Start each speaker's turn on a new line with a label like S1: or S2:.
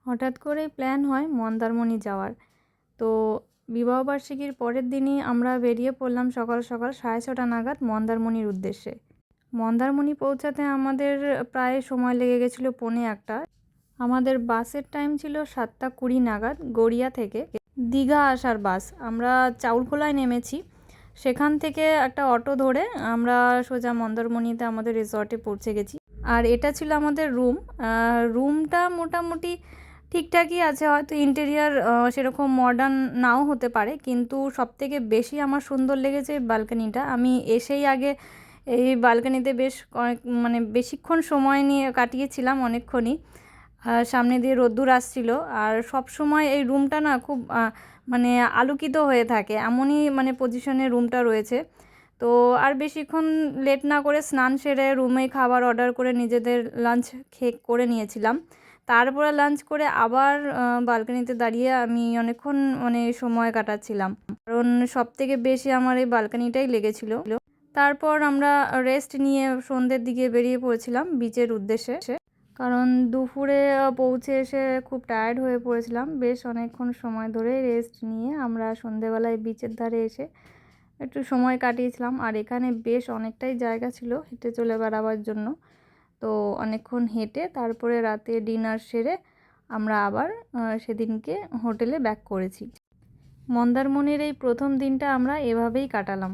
S1: হঠাৎ করেই প্ল্যান হয় মন্দারমণি যাওয়ার। তো বিবাহবার্ষিকীর পরের দিনই আমরা বেরিয়ে পড়লাম সকাল সকাল 6:30 নাগাদ মন্দারমণির উদ্দেশ্যে। মন্দারমণি পৌঁছাতে আমাদের প্রায় সময় লেগে গেছিলো 1:45। আমাদের বাসের টাইম ছিল 7:20 নাগাদ গড়িয়া থেকে দীঘা আসার বাস। আমরা চাউলখোলায় নেমেছি, সেখান থেকে একটা অটো ধরে আমরা সোজা মন্দারমণিতে আমাদের রিসর্টে পৌঁছে গেছি। আর এটা ছিল আমাদের রুমটা মোটামুটি ঠিকঠাকই আছে, হয়তো ইন্টেরিয়ার সেরকম মডার্ন নাও হতে পারে, কিন্তু সবথেকে বেশি আমার সুন্দর লেগেছে ব্যালকনিটা। আমি এসেই আগে এই ব্যালকনিতে বেশ বেশিক্ষণ সময় নিয়ে কাটিয়েছিলাম, অনেকক্ষণই। সামনে দিয়ে রোদ্দুর আসছিল, আর সব সময় এই রুমটা না খুব আলোকিত হয়ে থাকে, এমনই পজিশনে রুমটা রয়েছে। তো আর বেশিক্ষণ লেট না করে স্নান সেরে রুমেই খাবার অর্ডার করে নিজেদের লাঞ্চ করে নিয়েছিলাম। তারপরে লাঞ্চ করে আবার ব্যালকনিতে দাঁড়িয়ে আমি অনেকক্ষণ সময় কাটাচ্ছিলাম, কারণ সবথেকে বেশি আমার এই ব্যালকনিটাই লেগেছিল। তারপর আমরা রেস্ট নিয়ে সন্ধ্যের দিকে বেরিয়ে পড়েছিলাম বিচের উদ্দেশ্যে, কারণ দুপুরে পৌঁছে এসে খুব টায়ার্ড হয়ে পড়েছিলাম। বেশ অনেকক্ষণ সময় ধরে রেস্ট নিয়ে আমরা সন্ধ্যেবেলায় বিচের ধারে এসে একটু সময় কাটিয়েছিলাম। আর এখানে বেশ অনেকটাই জায়গা ছিল হেঁটে চলে বেড়াবার জন্য। তো অনেকক্ষণ হেঁটে তারপরে রাতে ডিনার সেরে আমরা আবার সেদিনকে হোটেলে ব্যাক করেছি। মন্দারমণির এই প্রথম দিনটা আমরা এভাবেই কাটালাম।